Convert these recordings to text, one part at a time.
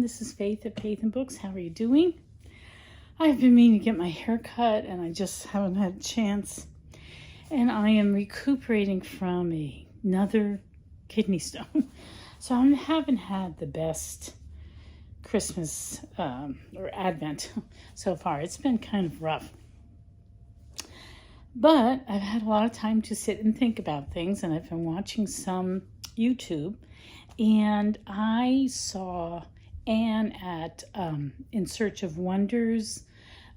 This is Faith at Faith and Books. How are you doing? I've been meaning to get my hair cut and I just haven't had a chance. And I am recuperating from another kidney stone. So I haven't had the best Christmas or Advent so far. It's been kind of rough. But I've had a lot of time to sit and think about things, and I've been watching some YouTube, and I saw Anne at In Search of Wonders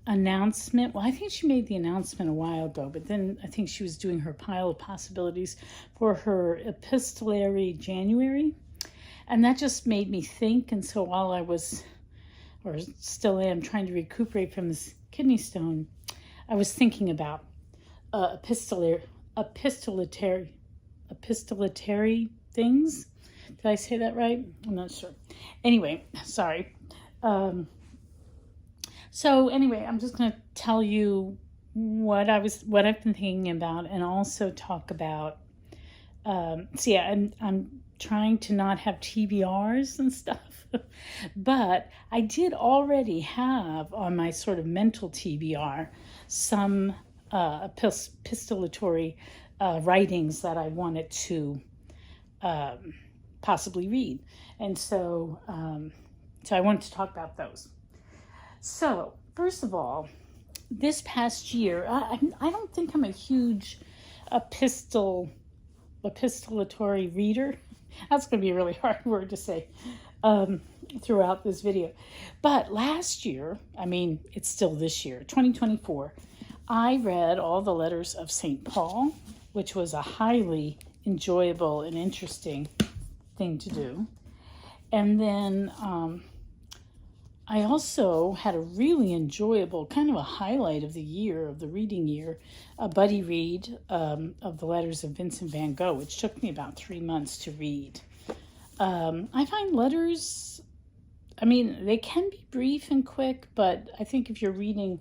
announcement. Well, I think she made the announcement a while ago, but then I think she was doing her pile of possibilities for her Epistolary January, and that just made me think. And so while I was, or still am, trying to recuperate from this kidney stone, I was thinking about epistolary things. Did I say that right? I'm not sure. Anyway, sorry. So anyway, I'm just going to tell you what I've been thinking about, and also talk about. I'm trying to not have TBRs and stuff, but I did already have on my sort of mental TBR some epistolatory writings that I wanted to possibly read. And so I wanted to talk about those. So first of all, this past year, I don't think I'm a huge epistolatory reader. That's going to be a really hard word to say throughout this video. But last year, it's still this year, 2024, I read all the letters of St. Paul, which was a highly enjoyable and interesting thing to do. And then I also had a really enjoyable, kind of a highlight of the year, of the reading year, a buddy read of the letters of Vincent van Gogh, which took me about 3 months to read. I find letters, they can be brief and quick, but I think if you're reading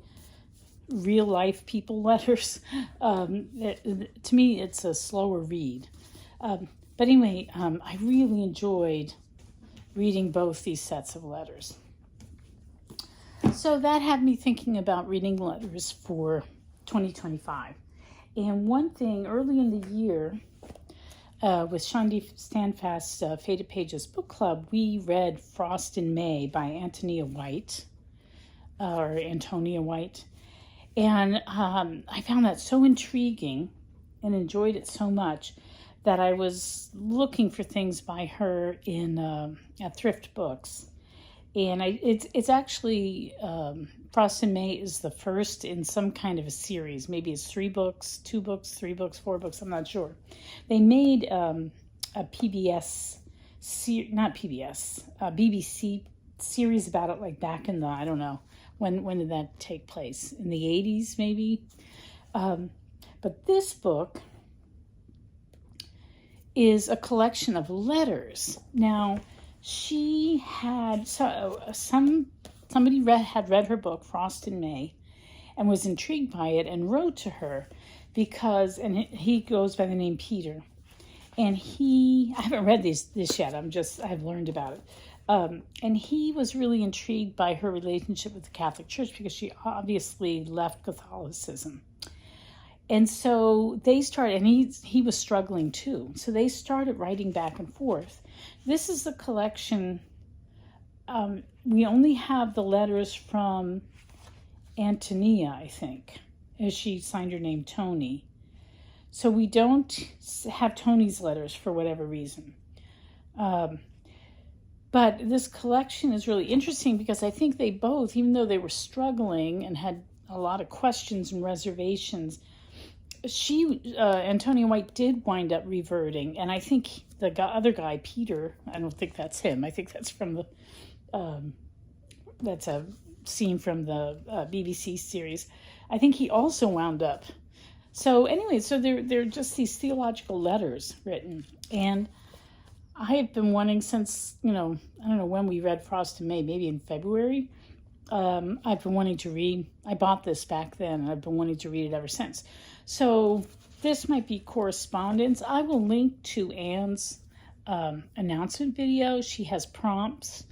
real life people letters, to me it's a slower read. But anyway, I really enjoyed reading both these sets of letters. So that had me thinking about reading letters for 2025. And one thing, early in the year, with Shandi Standfast's Faded Pages Book Club, we read Frost in May by Antonia White. And I found that so intriguing and enjoyed it so much that I was looking for things by her in at thrift books. And it's actually, Frost in May is the first in some kind of a series. Maybe it's 3 books, 2 books, 3 books, 4 books, I'm not sure. They made a BBC series about it, like back in the, I don't know, when did that take place? In the 80s, maybe? But this book is a collection of letters. Now, she had, somebody had read her book, Frost in May, and was intrigued by it and wrote to her because, and he goes by the name Peter. And I haven't read this yet, I've learned about it. And he was really intrigued by her relationship with the Catholic Church because she obviously left Catholicism. And so they started, and he was struggling too. So they started writing back and forth. This is the collection. We only have the letters from Antonia, I think, as she signed her name Tony. So we don't have Tony's letters for whatever reason. But this collection is really interesting because I think they both, even though they were struggling and had a lot of questions and reservations, Antonia White did wind up reverting. And I think the other guy, Peter, I don't think that's him. I think that's from that's a scene from the BBC series. I think he also wound up. So anyway, so they're just these theological letters written. And I have been wanting since, I don't know when we read Frost in May, maybe in February. I've been wanting to read. I bought this back then, and I've been wanting to read it ever since. So this might be correspondence. I will link to Anne's announcement video. She has prompts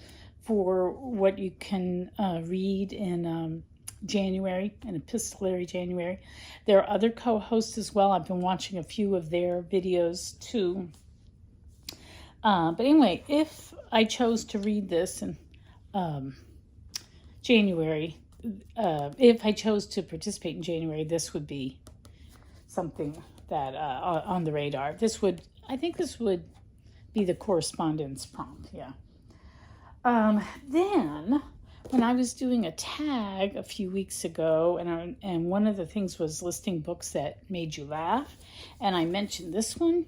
for what you can read in January, in Epistolary January. There are other co-hosts as well. I've been watching a few of their videos too. But anyway, if I chose to read this in January, if I chose to participate in January, this would be something that on the radar. I think this would be the correspondence prompt, yeah. Then, when I was doing a tag a few weeks ago, and one of the things was listing books that made you laugh, and I mentioned this one,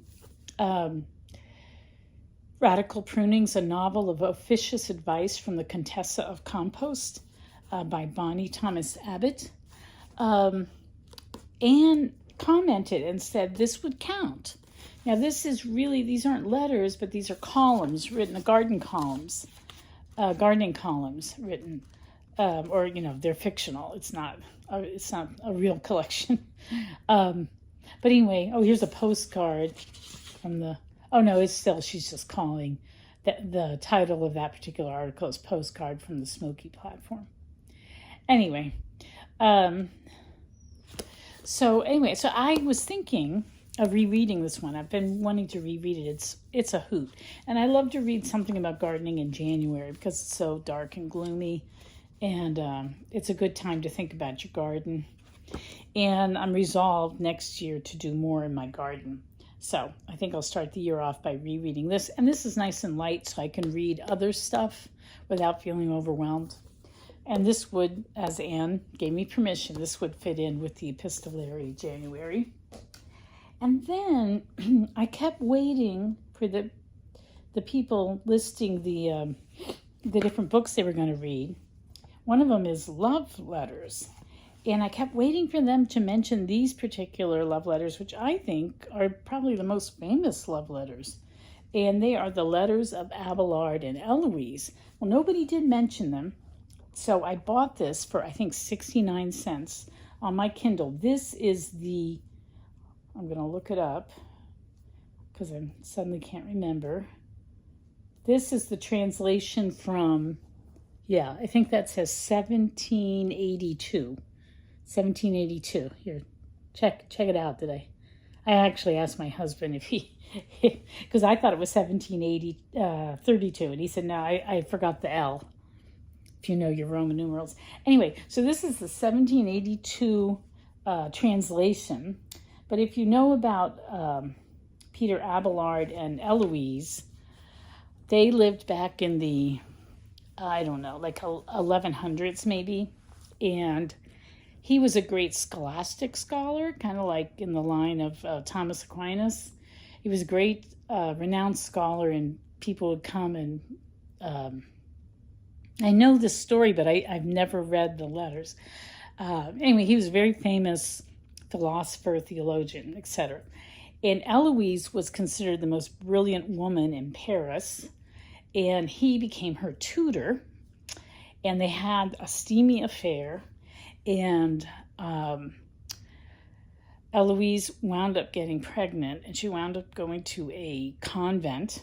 Radical Prunings, a novel of officious advice from the Contessa of Compost by Bonnie Thomas Abbott, and commented and said this would count. Now these aren't letters, but these are columns written, gardening columns written, or they're fictional. It's not a real collection. But anyway, here's a postcard from the. Oh no, she's just calling. The title of that particular article is Postcard from the Smoky Platform. Anyway, so I was thinking of rereading this one. I've been wanting to reread it. It's a hoot. And I love to read something about gardening in January because it's so dark and gloomy. And it's a good time to think about your garden. And I'm resolved next year to do more in my garden. So I think I'll start the year off by rereading this. And this is nice and light, so I can read other stuff without feeling overwhelmed. And this would, as Anne gave me permission, this would fit in with the Epistolary January. And then I kept waiting for the people listing the different books they were going to read. One of them is love letters. And I kept waiting for them to mention these particular love letters, which I think are probably the most famous love letters. And they are the letters of Abelard and Heloise. Well, nobody did mention them. So I bought this for, I think, 69 cents on my Kindle. This is I'm going to look it up because I suddenly can't remember. This is the translation from, I think that says 1782. 1782. Here, check it out today. I actually asked my husband if because I thought it was 32, and he said, no, I forgot the L, if you know your Roman numerals. Anyway, so this is the 1782 translation. But if you know about Peter Abelard and Heloise, they lived back in the, I don't know, like 1100s maybe. And he was a great scholastic scholar, kind of like in the line of Thomas Aquinas. He was a great, renowned scholar, and people would come and, I know this story, but I've never read the letters. Anyway, he was a very famous philosopher, theologian, etc. And Heloise was considered the most brilliant woman in Paris, and he became her tutor, and they had a steamy affair, and Heloise wound up getting pregnant, and she wound up going to a convent.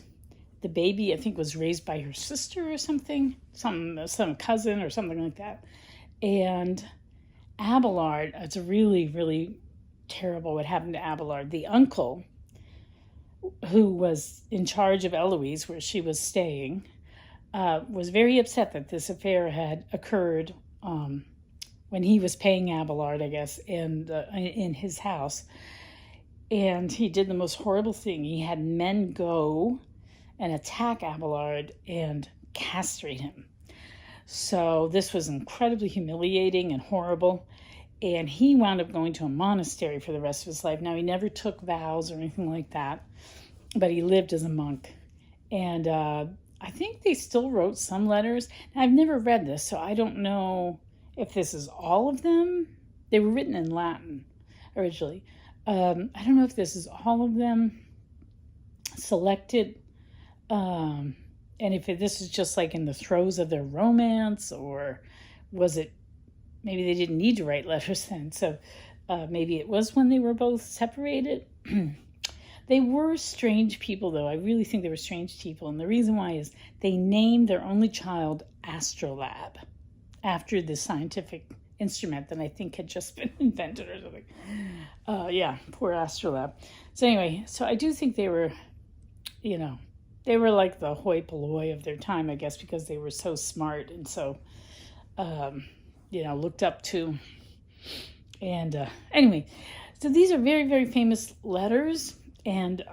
The baby, I think, was raised by her sister or something, some cousin or something like that. And Abelard, it's really, really terrible what happened to Abelard. The uncle, who was in charge of Heloise, where she was staying, was very upset that this affair had occurred when he was paying Abelard, I guess, in his house. And he did the most horrible thing. He had men go and attack Abelard and castrate him. So this was incredibly humiliating and horrible. And he wound up going to a monastery for the rest of his life. Now, he never took vows or anything like that, but he lived as a monk. And I think they still wrote some letters. Now, I've never read this, so I don't know if this is all of them. They were written in Latin originally. I don't know if this is all of them selected, and if this is just like in the throes of their romance, or was it, maybe they didn't need to write letters then, so maybe it was when they were both separated. They were strange people, though. I really think they were strange people. And the reason why is they named their only child Astrolabe after the scientific instrument that I think had just been invented or something. Yeah, poor Astrolabe. So anyway, so I do think they were, they were like the hoi polloi of their time, I guess, because they were so smart and so, looked up to. And anyway, so these are very, very famous letters. And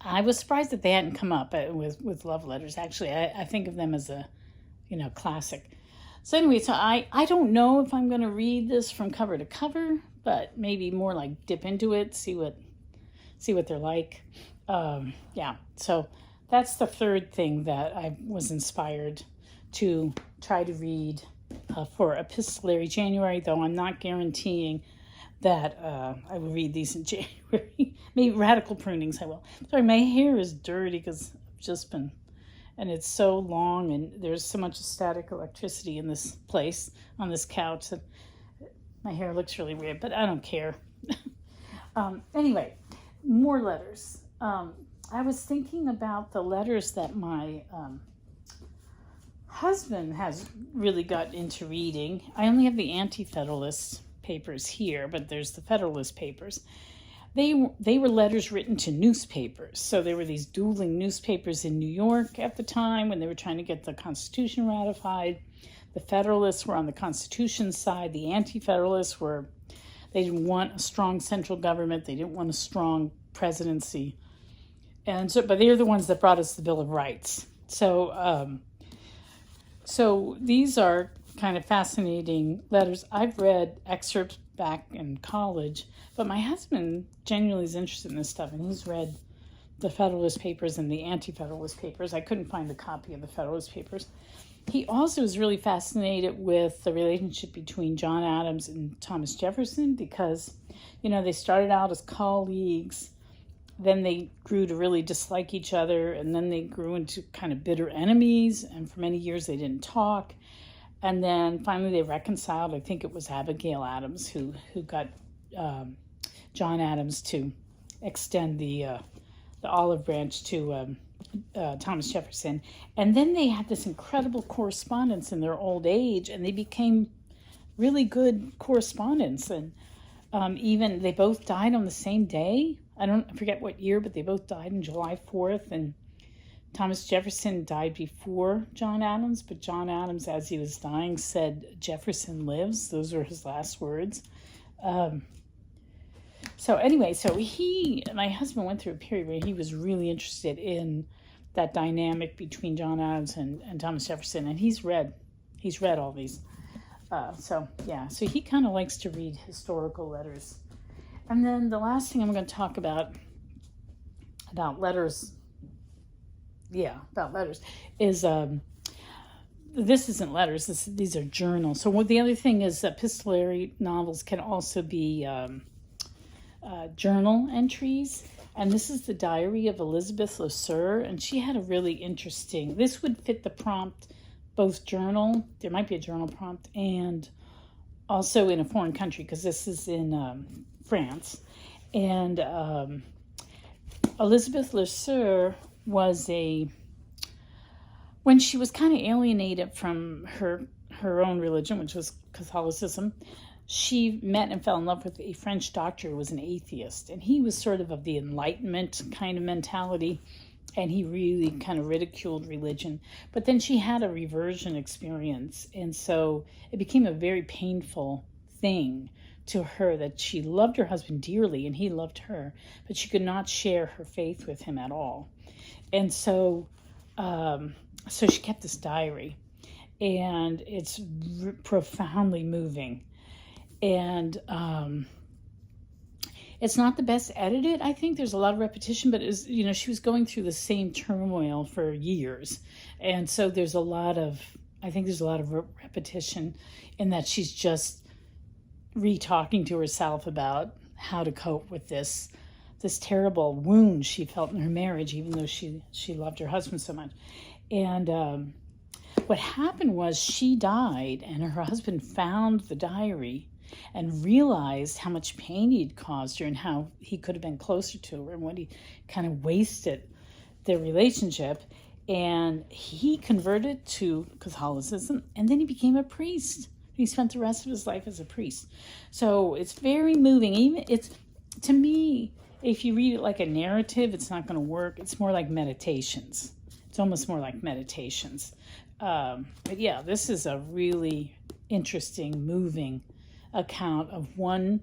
I was surprised that they hadn't come up with love letters. Actually, I think of them as a, classic. So anyway, so I don't know if I'm going to read this from cover to cover, but maybe more like dip into it, see what they're like. Yeah, so that's the third thing that I was inspired to try to read for Epistolary January, though I'm not guaranteeing that I will read these in January. Maybe Radical Prunings I will. Sorry, my hair is dirty because I've just been, and it's so long, and there's so much static electricity in this place, on this couch, that my hair looks really weird, but I don't care. Anyway, more letters. I was thinking about the letters that my husband has really got into reading. I only have the Anti-Federalist Papers here, but there's the Federalist Papers. They were letters written to newspapers. So there were these dueling newspapers in New York at the time when they were trying to get the Constitution ratified. The Federalists were on the Constitution side. The Anti-Federalists they didn't want a strong central government. They didn't want a strong presidency. And so, but they're the ones that brought us the Bill of Rights. So, so these are kind of fascinating letters. I've read excerpts back in college, but my husband genuinely is interested in this stuff, and he's read the Federalist Papers and the Anti-Federalist Papers. I couldn't find a copy of the Federalist Papers. He also is really fascinated with the relationship between John Adams and Thomas Jefferson because, they started out as colleagues, then they grew to really dislike each other, and then they grew into kind of bitter enemies, and for many years they didn't talk. And then finally they reconciled. I think it was Abigail Adams who got John Adams to extend the olive branch to Thomas Jefferson. And then they had this incredible correspondence in their old age, and they became really good correspondents. And even they both died on the same day. I forget what year, but they both died on July 4th. And Thomas Jefferson died before John Adams, but John Adams, as he was dying, said, "Jefferson lives." Those were his last words. So anyway, so my husband went through a period where he was really interested in that dynamic between John Adams and Thomas Jefferson, and he's read all these. So he kind of likes to read historical letters. And then the last thing I'm going to talk about letters, is this isn't letters. These are journals. So the other thing is epistolary novels can also be journal entries. And this is the diary of Elisabeth LeSeur, and she had a really interesting, this would fit the prompt, both journal, there might be a journal prompt, and also in a foreign country, because this is in France. And Elisabeth LeSeur was when she was kind of alienated from her own religion, which was Catholicism, she met and fell in love with a French doctor who was an atheist, and he was sort of the Enlightenment kind of mentality, and he really kind of ridiculed religion. But then she had a reversion experience, and so it became a very painful thing to her that she loved her husband dearly, and he loved her, but she could not share her faith with him at all. And so she kept this diary, and it's profoundly moving. And it's not the best edited. I think there's a lot of repetition, but she was going through the same turmoil for years. And so there's a lot of repetition in that she's just re-talking to herself about how to cope with this terrible wound she felt in her marriage, even though she loved her husband so much. And what happened was she died, and her husband found the diary, and realized how much pain he'd caused her and how he could have been closer to her and what he kind of wasted their relationship. And he converted to Catholicism, and then he became a priest. He spent the rest of his life as a priest. So it's very moving. Even it's, to me, if you read it like a narrative, it's not going to work. It's more like meditations. It's almost more like meditations. But yeah, this is a really interesting, moving account of one,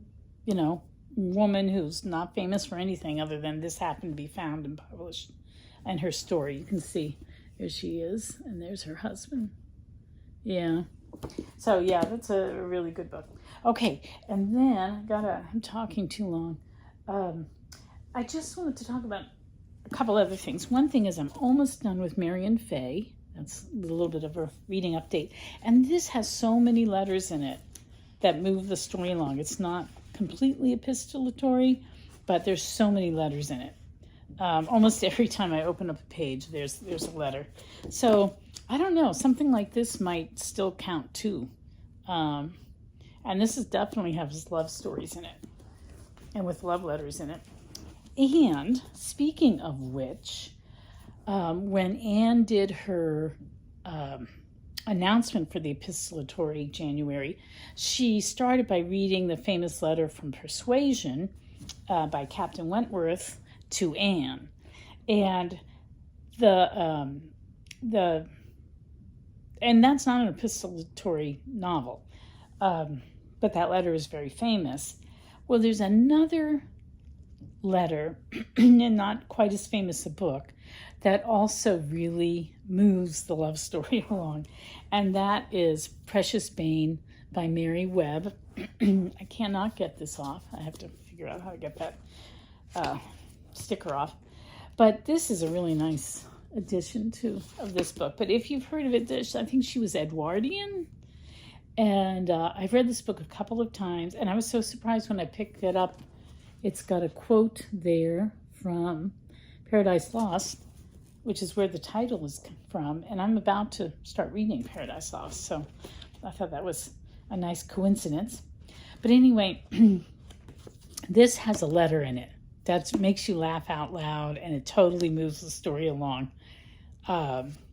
woman who's not famous for anything other than this happened to be found and published. And her story, you can see, there she is, and there's her husband. Yeah. So yeah, that's a really good book. Okay, and then I'm talking too long. I just wanted to talk about a couple other things. One thing is I'm almost done with Marion Fay. That's a little bit of a reading update. And this has so many letters in it that move the story along. It's not completely epistolatory, but there's so many letters in it. Almost every time I open up a page, there's a letter. So I don't know, something like this might still count too. And this is definitely has love stories in it, and with love letters in it. And speaking of which, when Anne did her announcement for the epistolatory January, she started by reading the famous letter from Persuasion by Captain Wentworth to Anne. And and that's not an epistolatory novel, but that letter is very famous. Well, there's another letter, and not quite as famous a book, that also really moves the love story along, and that is Precious Bane by Mary Webb. I cannot get this off. I have to figure out how to get that sticker off. But this is a really nice edition of this book. But if you've heard of it, I think she was Edwardian. And I've read this book a couple of times, and I was so surprised when I picked it up. It's got a quote there from Paradise Lost, which is where the title is from. And I'm about to start reading Paradise Lost, so I thought that was a nice coincidence. But anyway, this has a letter in it that makes you laugh out loud, and it totally moves the story along.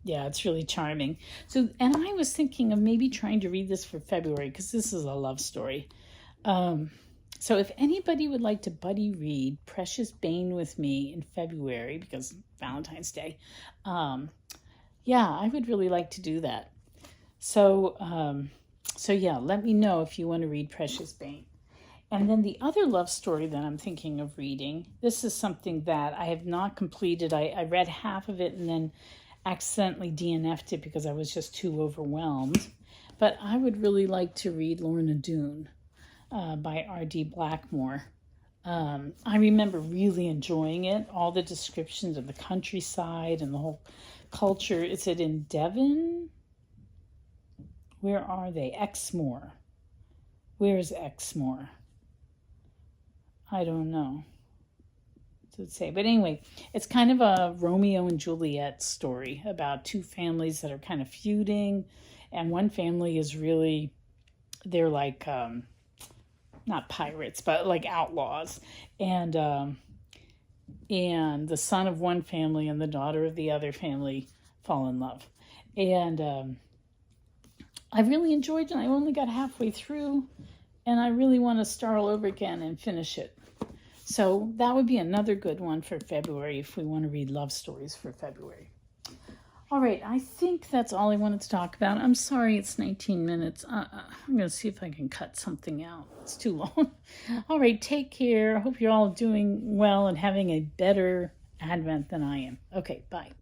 Yeah, it's really charming. So, and I was thinking of maybe trying to read this for February, because this is a love story. So if anybody would like to buddy read Precious Bane with me in February, because Valentine's Day, yeah, I would really like to do that. So yeah, let me know if you want to read Precious Bane. And then the other love story that I'm thinking of reading, this is something that I have not completed. I read half of it and then accidentally DNF'd it because I was just too overwhelmed. But I would really like to read Lorna Doone by R.D. Blackmore. I remember really enjoying it, all the descriptions of the countryside and the whole culture. Is it in Devon? Where are they? Exmoor. Where is Exmoor? I don't know to say. But anyway, it's kind of a Romeo and Juliet story about two families that are kind of feuding. And one family is really, they're like, not pirates, but like outlaws. And the son of one family and the daughter of the other family fall in love. And I really enjoyed it. I only got halfway through, and I really want to start all over again and finish it. So that would be another good one for February if we want to read love stories for February. All right, I think that's all I wanted to talk about. I'm sorry it's 19 minutes. I'm going to see if I can cut something out. It's too long. All right, take care. I hope you're all doing well and having a better Advent than I am. Okay, bye.